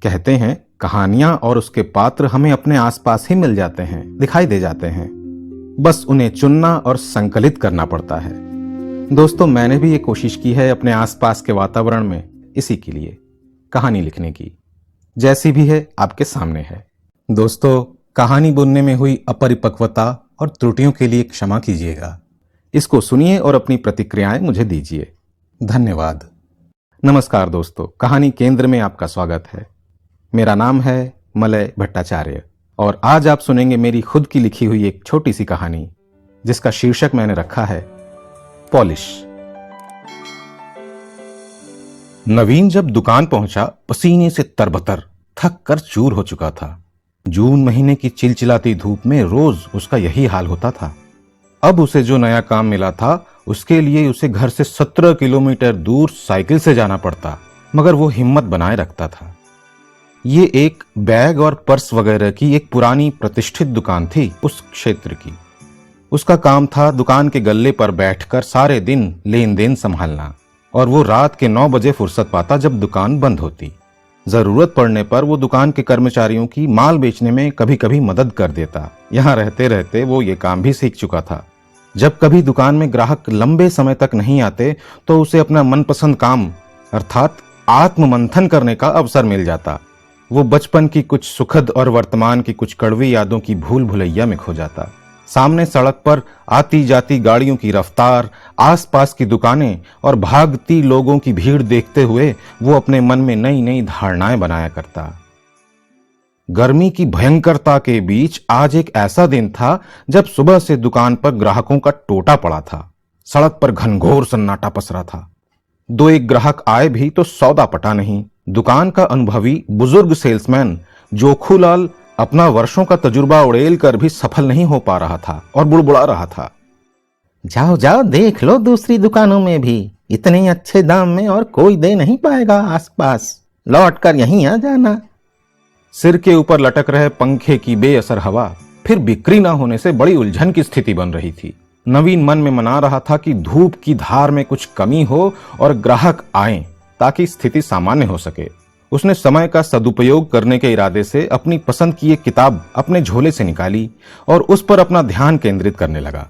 कहते हैं कहानियां और उसके पात्र हमें अपने आसपास ही मिल जाते हैं, दिखाई दे जाते हैं। बस उन्हें चुनना और संकलित करना पड़ता है। दोस्तों, मैंने भी ये कोशिश की है अपने आसपास के वातावरण में इसी के लिए कहानी लिखने की, जैसी भी है आपके सामने है। दोस्तों, कहानी बुनने में हुई अपरिपक्वता और त्रुटियों के लिए क्षमा कीजिएगा। इसको सुनिए और अपनी प्रतिक्रियाएं मुझे दीजिए। धन्यवाद। नमस्कार दोस्तों, कहानी केंद्र में आपका स्वागत है। मेरा नाम है मलय भट्टाचार्य और आज आप सुनेंगे मेरी खुद की लिखी हुई एक छोटी सी कहानी, जिसका शीर्षक मैंने रखा है पॉलिश। नवीन जब दुकान पहुंचा, पसीने से तरबतर, थक कर चूर हो चुका था। जून महीने की चिलचिलाती धूप में रोज उसका यही हाल होता था। अब उसे जो नया काम मिला था, उसके लिए उसे घर से 17 किलोमीटर दूर साइकिल से जाना पड़ता, मगर वो हिम्मत बनाए रखता था। ये एक बैग और पर्स वगैरह की एक पुरानी प्रतिष्ठित दुकान थी उस क्षेत्र की। उसका काम था दुकान के गल्ले पर बैठकर सारे दिन लेन देन संभालना, और वो रात के 9 बजे फुर्सत पाता जब दुकान बंद होती। जरूरत पड़ने पर वो दुकान के कर्मचारियों की माल बेचने में कभी कभी मदद कर देता। यहाँ रहते रहते वो ये काम भी सीख चुका था। जब कभी दुकान में ग्राहक लंबे समय तक नहीं आते तो उसे अपना मनपसंद काम अर्थात आत्ममंथन करने का अवसर मिल जाता। वो बचपन की कुछ सुखद और वर्तमान की कुछ कड़वी यादों की भूल भुलैया में खो जाता। सामने सड़क पर आती जाती गाड़ियों की रफ्तार, आसपास की दुकानें और भागती लोगों की भीड़ देखते हुए वो अपने मन में नई नई धारणाएं बनाया करता। गर्मी की भयंकरता के बीच आज एक ऐसा दिन था जब सुबह से दुकान पर ग्राहकों का टोटा पड़ा था। सड़क पर घनघोर सन्नाटा पसरा था। 2-1 ग्राहक आए भी तो सौदा पटा नहीं। दुकान का अनुभवी बुजुर्ग सेल्समैन जोखूलाल अपना वर्षों का तजुर्बा उड़ेल कर भी सफल नहीं हो पा रहा था और बुड़बुड़ा रहा था। जाओ जाओ, देख लो दूसरी दुकानों में भी इतने अच्छे दाम में और कोई दे नहीं पाएगा आसपास, लौट कर यहीं आ जाना। सिर के ऊपर लटक रहे पंखे की बेअसर हवा फिर बिक्री ना होने से बड़ी उलझन की स्थिति बन रही थी। नवीन मन में मना रहा था कि धूप की धार में कुछ कमी हो और ग्राहक आएं ताकि स्थिति सामान्य हो सके। उसने समय का सदुपयोग करने के इरादे से अपनी पसंद की एक किताब अपने झोले से निकाली और उस पर अपना ध्यान केंद्रित करने लगा।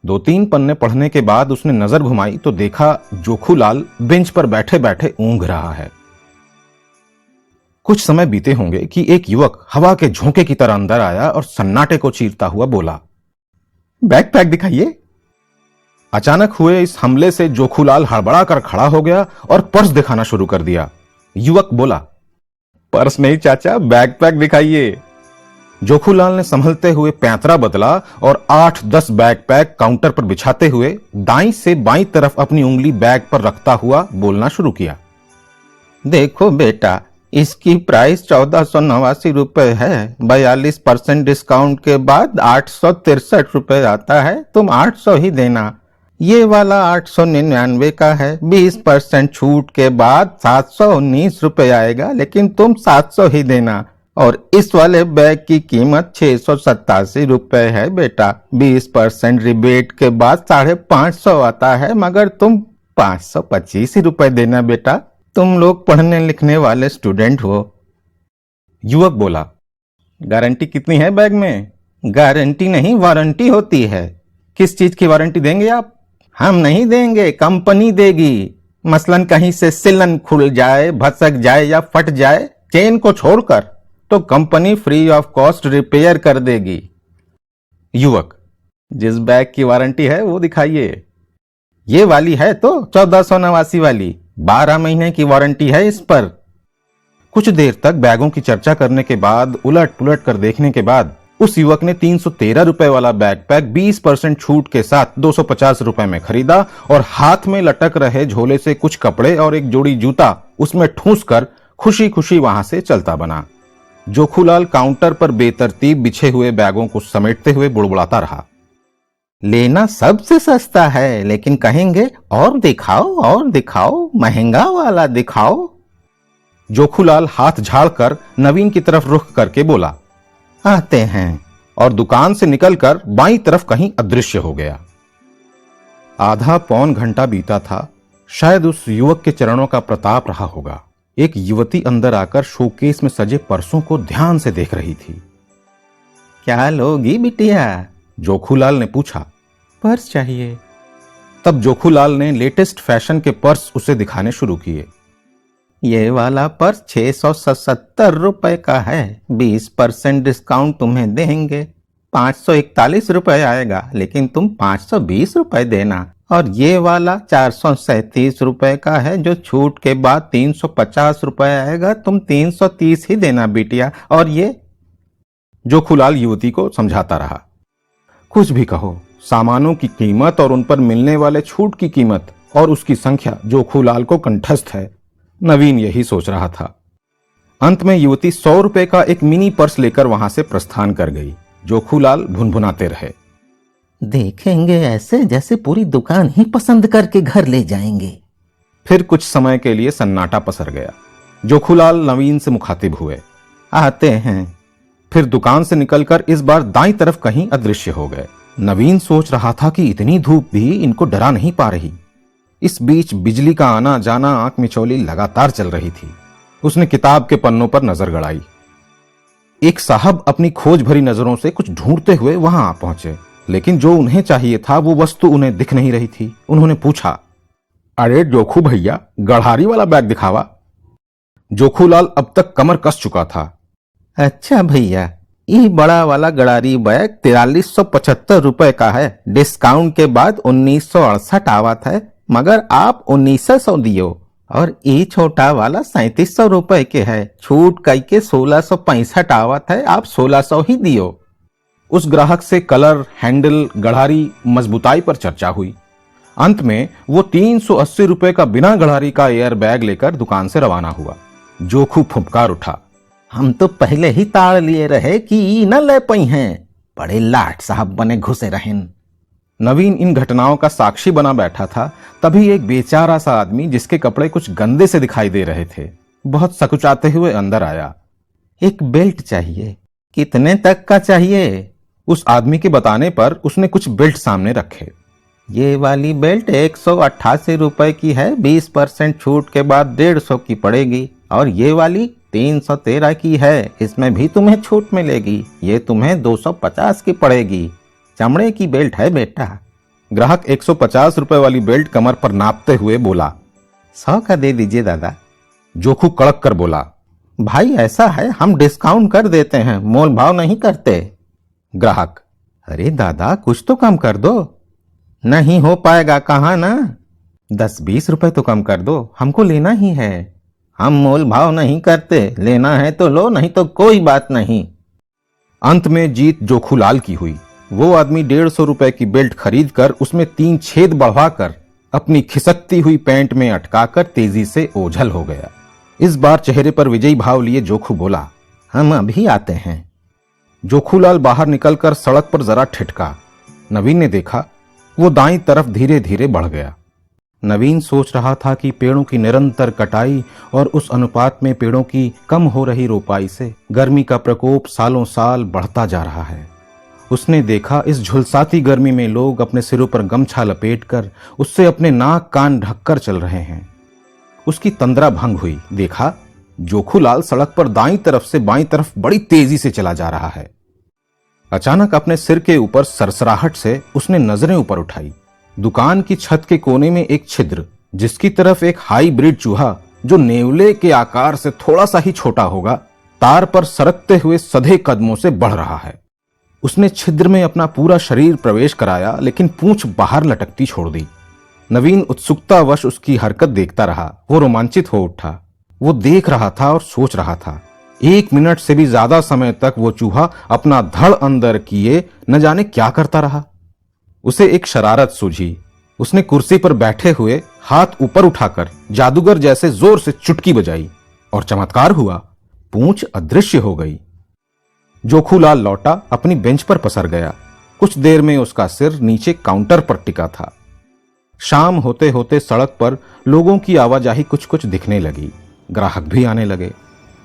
2-3 पन्ने पढ़ने के बाद उसने नजर घुमाई तो देखा जोखूलाल बेंच पर बैठे बैठे ऊंघ रहा है। कुछ समय बीते होंगे कि एक युवक हवा के झोंके की तरह अंदर आया और सन्नाटे को चीरता हुआ बोला, बैकपैक दिखाइए। अचानक हुए इस हमले से जोखूलाल हड़बड़ा कर खड़ा हो गया और पर्स दिखाना शुरू कर दिया। युवक बोला, पर्स नहीं चाचा, बैकपैक दिखाइए। जोखूलाल ने संभलते हुए पैंतरा बदला और 8-10 बैकपैक काउंटर पर बिछाते हुए दाईं से बाईं तरफ अपनी उंगली बैग पर रखता हुआ बोलना शुरू किया, देखो बेटा, इसकी प्राइस 1489 रुपए है। 42% डिस्काउंट के बाद 863 रुपए आता है। तुम 800 ही देना। ये वाला 899 का है। 20% छूट के बाद 719 रुपए आएगा, लेकिन तुम 700 ही देना। और इस वाले बैग की कीमत 687 रुपए है बेटा। 20% रिबेट के बाद 550 आता है, मगर तुम 525 ही रुपए देना बेटा। तुम लोग पढ़ने लिखने वाले स्टूडेंट हो। युवक बोला, गारंटी कितनी है बैग में? गारंटी नहीं, वारंटी होती है। किस चीज की वारंटी देंगे आप? हम नहीं देंगे, कंपनी देगी। मसलन कहीं से सिलन खुल जाए, भसक जाए या फट जाए चेन को छोड़कर, तो company free of cost repair कर देगी। युवक, जिस बैग की वारंटी है वो दिखाइए। ये वाली है तो 1489 वाली, 12 महीने की वारंटी है इस पर। कुछ देर तक बैगों की चर्चा करने के बाद, उलट पुलट कर देखने के बाद, उस युवक ने 313 रुपए वाला बैकपैक 20% छूट के साथ 250 रुपए में खरीदा और हाथ में लटक रहे झोले से कुछ कपड़े और एक जोड़ी जूता उसमें ठूंस कर खुशी खुशी वहां से चलता बना। जोखूलाल काउंटर पर बेतरतीब बिछे हुए बैगों को समेटते हुए बुड़बुड़ाता रहा, लेना सबसे सस्ता है, लेकिन कहेंगे और दिखाओ, महंगा वाला दिखाओ। जोखूलाल हाथ झाड़कर नवीन की तरफ रुख करके बोला, आते हैं, और दुकान से निकलकर बाईं तरफ कहीं अदृश्य हो गया। आधा पौन घंटा बीता था। शायद उस युवक के चरणों का प्रताप रहा होगा। एक युवती अंदर आकर शोकेस में सजे पर्सों को ध्यान से देख रही थी। क्या लोगी बिटिया? जोखूलाल ने पूछा। पर्स चाहिए। तब जोखूलाल ने लेटेस्ट फैशन के पर्स उसे दिखाने शुरू किए। ये वाला पर्स 677 रुपए का है, 20% डिस्काउंट तुम्हें देंगे, 541 रुपए आएगा, लेकिन तुम 520 रुपए देना। और ये वाला 437 रुपए का है, जो छूट के बाद 350 रुपए आएगा, तुम 330 ही देना बिटिया। और ये जोखूलाल युवती को समझाता रहा। कुछ भी कहो, सामानों की कीमत और उन पर मिलने वाले छूट की कीमत और उसकी संख्या जोखूलाल को कंठस्थ है। नवीन यही सोच रहा था। अंत में युवती 100 रुपए का एक मिनी पर्स लेकर वहां से प्रस्थान कर गई। जोखूलाल भुनभुनाते रहे। देखेंगे ऐसे जैसे पूरी दुकान ही पसंद करके घर ले जाएंगे। फिर कुछ समय के लिए सन्नाटा पसर गया। जोखूलाल नवीन से मुखातिब हुए। आते हैं। फिर दुकान से निकलकर इस बार दाईं तरफ कहीं अदृश्य हो गए। नवीन सोच रहा था कि इतनी धूप भी इनको डरा नहीं पा रही। इस बीच बिजली का आना जाना आंख मिचौली लगातार चल रही थी। उसने किताब के पन्नों पर नजर गड़ाई। एक साहब अपनी खोज भरी नजरों से कुछ ढूंढते हुए वहां आ पहुंचे, लेकिन जो उन्हें चाहिए था वो वस्तु उन्हें दिख नहीं रही थी। उन्होंने पूछा, अरे जोखू भैया, गढ़ारी वाला बैग दिखावा। जोखूलाल अब तक कमर कस चुका था। अच्छा भैया, ये बड़ा वाला गड़ारी बैग 4375 रुपए का है, डिस्काउंट के बाद 1968 आवत है, मगर आप 1900 दियो। और ये छोटा वाला 3700 रुपए के है, छूट कई के 1665 आवत है, आप 1600 ही दियो। उस ग्राहक से कलर, हैंडल, गढ़ारी, मजबूताई पर चर्चा हुई। अंत में वो 380 रुपए का बिना गढ़ारी का एयर बैग लेकर दुकान से रवाना हुआ। जोखू फुफकार उठा। हम तो पहले ही ताड़ लिए रहे कि ई न ले पई हैं, बड़े लाट साहब बने घुसे रहें। नवीन इन घटनाओं का साक्षी बना बैठा था। तभी एक बेचारा सा आदमी, जिसके कपड़े कुछ गंदे से दिखाई दे रहे थे, बहुत सकुचाते हुए अंदर आया। एक बेल्ट चाहिए। कितने तक का चाहिए? उस आदमी के बताने पर उसने कुछ बेल्ट सामने रखे। ये वाली बेल्ट 188 रुपए की है, 20% छूट के बाद 150 की पड़ेगी। और ये वाली 313 की है, इसमें भी तुम्हें छूट मिलेगी, ये तुम्हें 250 की पड़ेगी। चमड़े की बेल्ट है बेटा। ग्राहक 150 रुपए वाली बेल्ट कमर पर नापते हुए बोला। 100 का दे दीजिए दादा। जोखू कड़क कर बोला, भाई ऐसा है, हम डिस्काउंट कर देते हैं, मोल भाव नहीं करते। ग्राहक, अरे दादा कुछ तो कम कर दो। नहीं हो पाएगा, कहाँ ना, 10-20 रुपए तो कम कर दो, हमको लेना ही है। हम मोल भाव नहीं करते, लेना है तो लो, नहीं तो कोई बात नहीं। अंत में जीत जोखूलाल की हुई। वो आदमी 150 रुपए की बेल्ट खरीद कर उसमें 3 छेद बढ़वाकर अपनी खिसकती हुई पैंट में अटकाकर तेजी से ओझल हो गया। इस बार चेहरे पर विजयी भाव लिए जोखू बोला, हम अभी आते हैं। जोखूलाल बाहर निकलकर सड़क पर जरा ठिठका। नवीन ने देखा, वो दाईं तरफ धीरे धीरे बढ़ गया। नवीन सोच रहा था कि पेड़ों की निरंतर कटाई और उस अनुपात में पेड़ों की कम हो रही रोपाई से गर्मी का प्रकोप सालों साल बढ़ता जा रहा है। उसने देखा, इस झुलसाती गर्मी में लोग अपने सिरों पर गमछा लपेटकर उससे अपने नाक कान ढककर चल रहे हैं। उसकी तंद्रा भंग हुई। देखा, जोखूलाल सड़क पर दाईं तरफ से बाईं तरफ बड़ी तेजी से चला जा रहा है। अचानक अपने सिर के ऊपर सरसराहट से उसने नजरें ऊपर उठाई। दुकान की छत के कोने में एक छिद्र, जिसकी तरफ एक हाईब्रिड चूहा, जो नेवले के आकार से थोड़ा सा ही छोटा होगा, तार पर सरकते हुए सधे कदमों से बढ़ रहा है। उसने छिद्र में अपना पूरा शरीर प्रवेश कराया, लेकिन पूंछ बाहर लटकती छोड़ दी। नवीन उत्सुकतावश उसकी हरकत देखता रहा। वो रोमांचित हो उठा। वो देख रहा था और सोच रहा था। 1 मिनट से भी ज्यादा समय तक वो चूहा अपना धड़ अंदर किए न जाने क्या करता रहा। उसे एक शरारत सूझी। उसने कुर्सी पर बैठे हुए हाथ ऊपर उठाकर जादूगर जैसे जोर से चुटकी बजाई और चमत्कार हुआ, पूंछ अदृश्य हो गई। जोखूलाल लौटा, अपनी बेंच पर पसर गया। कुछ देर में उसका सिर नीचे काउंटर पर टिका था। शाम होते होते सड़क पर लोगों की आवाजाही कुछ कुछ दिखने लगी। ग्राहक भी आने लगे।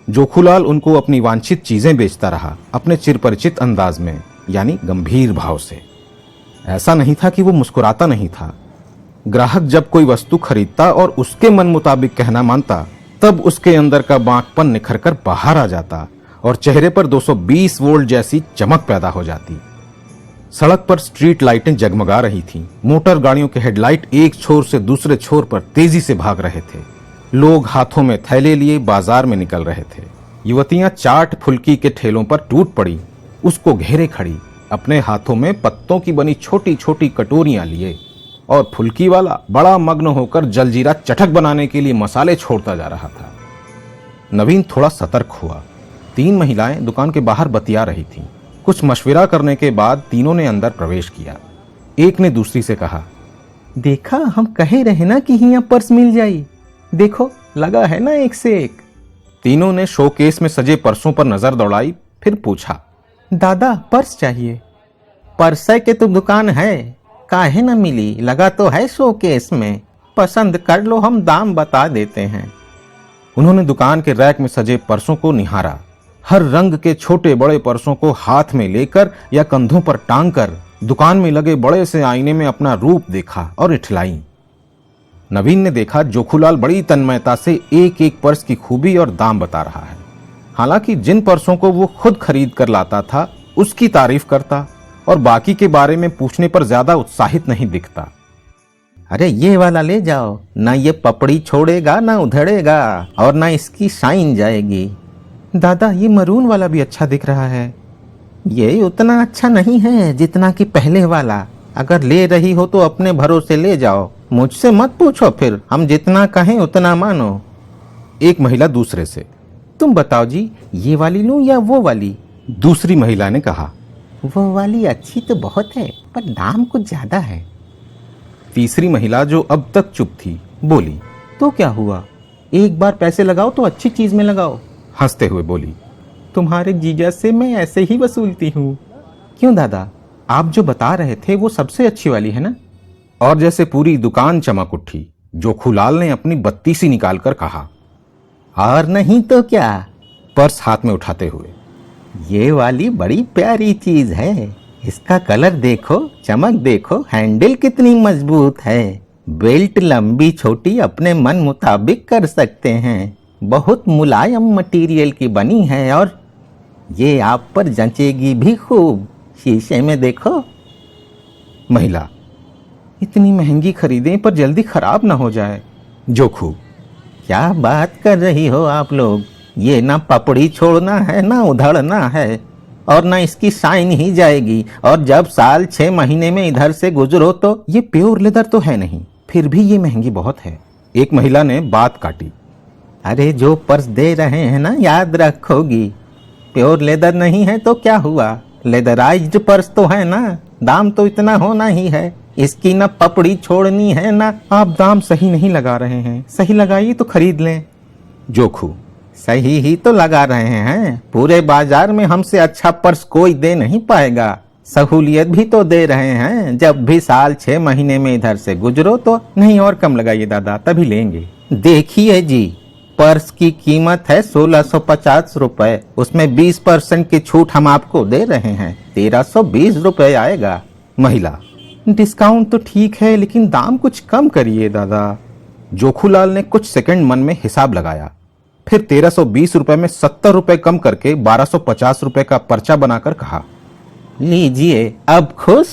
जोखूलाल उनको अपनी वांछित चीजें बेचता रहा, अपने चिरपरिचित अंदाज में, यानी गंभीर भाव से। ऐसा नहीं था कि वो मुस्कुराता नहीं था। ग्राहक जब कोई वस्तु खरीदता और उसके मन मुताबिक कहना मानता, तब उसके अंदर का बांकपन निखर कर बाहर आ जाता और चेहरे पर 220 वोल्ट जैसी चमक पैदा हो जाती। सड़क पर स्ट्रीट लाइटें जगमगा रही थीं। मोटर गाड़ियों के हेडलाइट एक छोर से दूसरे छोर पर तेजी से भाग रहे थे। लोग हाथों में थैले लिए बाजार में निकल रहे थे। युवतियां चाट फुल्की के ठेलों पर टूट पड़ी, उसको घेरे खड़ी, अपने हाथों में पत्तों की बनी छोटी छोटी कटोरियां लिए, और फुल्की वाला बड़ा मग्न होकर जलजीरा चटक बनाने के लिए मसाले छोड़ता जा रहा था। नवीन थोड़ा सतर्क हुआ। 3 महिलाएं दुकान के बाहर बतिया रही थीं। कुछ मशविरा करने के बाद तीनों ने अंदर प्रवेश किया। एक ने दूसरी से कहा, देखा, हम कहे रहे ना कि यहाँ पर्स मिल जाई। देखो, लगा है ना एक से एक। तीनों ने शोकेस में सजे पर्सों पर नजर दौड़ाई, फिर पूछा, दादा, पर्स चाहिए? पर्स के तो दुकान है, काहे ना मिली? लगा तो है शोकेस में, पसंद कर लो, हम दाम बता देते हैं। उन्होंने दुकान के रैक में सजे पर्सों को निहारा। हर रंग के छोटे बड़े पर्सों को हाथ में लेकर या कंधों पर टांग कर दुकान में लगे बड़े से आईने में अपना रूप देखा और इठलाई। नवीन ने देखा जोखूलाल बड़ी तन्मयता से एक एक पर्स की खूबी और दाम बता रहा है। हालांकि जिन पर्सों को वो खुद खरीद कर लाता था उसकी तारीफ करता और बाकी के बारे में पूछने पर ज्यादा उत्साहित नहीं दिखता। अरे ये वाला ले जाओ ना, ये पपड़ी छोड़ेगा ना उधड़ेगा और ना इसकी शाइन जाएगी। दादा, ये मरून वाला भी अच्छा दिख रहा है। ये उतना अच्छा नहीं है जितना कि पहले वाला। अगर ले रही हो तो अपने भरोसे ले जाओ, मुझसे मत पूछो, फिर हम जितना कहें उतना मानो। एक महिला दूसरे से, तुम बताओ जी, ये वाली लूं या वो वाली? दूसरी महिला ने कहा, वो वाली अच्छी तो बहुत है पर दाम कुछ ज्यादा है। तीसरी महिला जो अब तक चुप थी बोली, तो क्या हुआ, एक बार पैसे लगाओ तो अच्छी चीज में लगाओ। हंसते हुए बोली, तुम्हारे जीजा से मैं ऐसे ही वसूलती हूँ। क्यों दादा, आप जो बता रहे थे वो सबसे अच्छी वाली है ना? और जैसे पूरी दुकान चमक उठी, जोखूलाल ने अपनी बत्ती सी निकालकर कहा, और नहीं तो क्या, पर्स हाथ में उठाते हुए, ये वाली बड़ी प्यारी चीज है। इसका कलर देखो, चमक देखो, हैंडल कितनी मजबूत है। बेल्ट लंबी छोटी अपने मन मुताबिक कर सकते हैं। बहुत मुलायम मटेरियल की बनी है और ये आप पर जंचेगी भी खूब। शीशे में देखो। महिला, इतनी महंगी खरीदें पर जल्दी खराब ना हो जाए। जोखू, क्या बात कर रही हो आप लोग? ये ना पपड़ी छोड़ना है ना उधड़ना है और ना इसकी शाइन ही जाएगी। और जब साल 6 महीने में इधर से गुजरो तो ये प्योर लेदर तो है नहीं, फिर भी ये महंगी बहुत है। एक महिला ने बात काटी, अरे जो पर्स दे रहे हैं ना, याद रखोगी, प्योर लेदर नहीं है तो क्या हुआ, लेदराइज्ड पर्स तो है ना, दाम तो इतना होना ही है। इसकी ना पपड़ी छोड़नी है ना। आप दाम सही नहीं लगा रहे हैं, सही लगाइए तो खरीद लें। जोखू, सही ही तो लगा रहे हैं। पूरे बाजार में हमसे अच्छा पर्स कोई दे नहीं पाएगा। सहूलियत भी तो दे रहे हैं। जब भी साल 6 महीने में इधर से गुजरो तो। नहीं, और कम लगाइए दादा, तभी लेंगे। देखिए जी, पर्स की कीमत है 1650 रुपए, उसमें 20% की छूट हम आपको दे रहे हैं, 1320 रुपए आएगा। महिला, डिस्काउंट तो ठीक है लेकिन दाम कुछ कम करिए दादा। जोखूलाल ने कुछ सेकंड मन में हिसाब लगाया, फिर 1320 रुपए में 70 रुपए कम करके 1250 रुपए का पर्चा बनाकर कहा, लीजिए, अब खुश?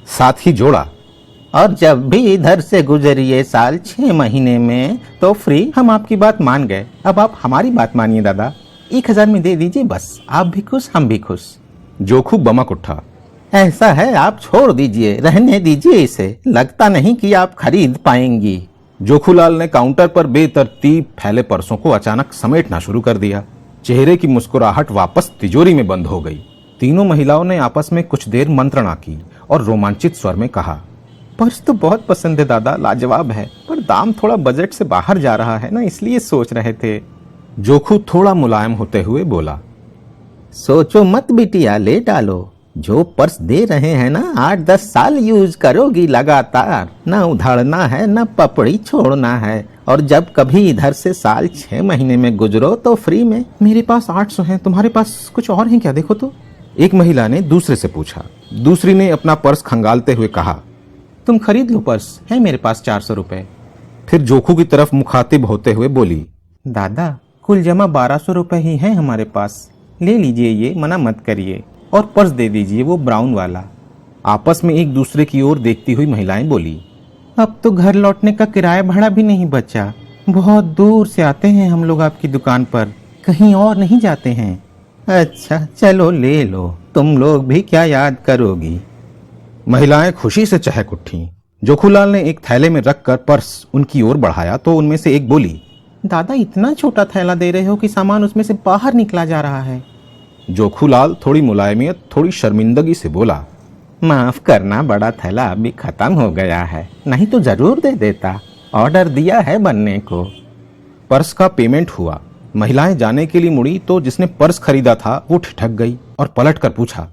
साथ ही जोड़ा, और जब भी इधर से गुजरिए साल 6 महीने में तो फ्री। हम आपकी बात मान गए, अब आप हमारी बात मानिए दादा। 1000 में दे दीजिए बस, आप भी खुश हम भी खुश। जोखू बमक उठा, ऐसा है आप छोड़ दीजिए, रहने दीजिए इसे, लगता नहीं कि आप खरीद पाएंगी। जोखूलाल ने काउंटर पर बेतरतीब फैले पर्सों को अचानक समेटना शुरू कर दिया। चेहरे की मुस्कुराहट वापस तिजोरी में बंद हो गई। तीनों महिलाओं ने आपस में कुछ देर मंत्रणा की और रोमांचित स्वर में कहा, पर्स तो बहुत पसंद है दादा, लाजवाब है, पर दाम थोड़ा बजट से बाहर जा रहा है ना, इसलिए सोच रहे थे। जोखू थोड़ा मुलायम होते हुए बोला, सोचो मत बिटिया, ले डालो। जो पर्स दे रहे हैं ना, 8-10 साल यूज करोगी लगातार। ना उधारना है ना पपड़ी छोड़ना है, और जब कभी इधर से साल 6 महीने में गुजरो तो फ्री में। मेरे पास 800 हैं, तुम्हारे पास कुछ और हैं क्या, देखो तो। एक महिला ने दूसरे से पूछा। दूसरी ने अपना पर्स खंगालते हुए कहा, तुम खरीद लो, पर्स है मेरे पास 400 रुपए। फिर जोखू की तरफ मुखातिब होते हुए बोली, दादा कुल जमा 1200 रुपए ही हैं हमारे पास, ले लीजिए ये, मना मत करिए, और पर्स दे दीजिए वो ब्राउन वाला। आपस में एक दूसरे की ओर देखती हुई महिलाएं बोली, अब तो घर लौटने का किराया भाड़ा भी नहीं बचा, बहुत दूर से आते हैं हम लोग आपकी दुकान पर, कहीं और नहीं जाते हैं। अच्छा चलो ले लो, तुम लोग भी क्या याद करोगी। महिलाएं खुशी से चहक उठी। जोखूलाल ने एक थैले में रखकर पर्स उनकी ओर बढ़ाया तो उनमें से एक बोली, दादा इतना छोटा थैला दे रहे हो कि सामान उसमें से बाहर निकला जा रहा है। जोखूलाल थोड़ी मुलायमियत, थोड़ी शर्मिंदगी से बोला, माफ करना, बड़ा थैला अभी खत्म हो गया है, नहीं तो जरूर दे देता, ऑर्डर दिया है बनने को। पर्स का पेमेंट हुआ। महिलाएं जाने के लिए मुड़ी तो जिसने पर्स खरीदा था वो ठिठक गई और पलट कर पूछा,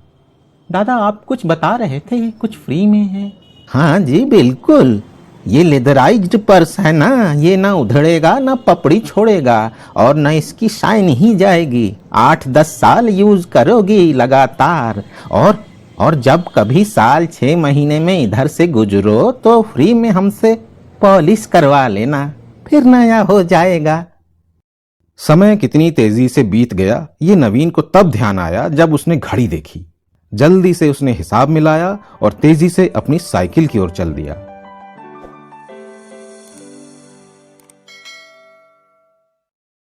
दादा आप कुछ बता रहे थे, कुछ फ्री में है। हाँ जी बिल्कुल, ये लेदराइज्ड पर्स है ना, ये ना उधड़ेगा ना पपड़ी छोड़ेगा और ना इसकी शाइन ही जाएगी। 8-10 साल यूज करोगी लगातार, और जब कभी साल 6 महीने में इधर से गुजरो तो फ्री में हमसे पॉलिश करवा लेना, फिर नया हो जाएगा। समय कितनी तेजी से बीत गया ये नवीन को तब ध्यान आया जब उसने घड़ी देखी। जल्दी से उसने हिसाब मिलाया और तेजी से अपनी साइकिल की ओर चल दिया।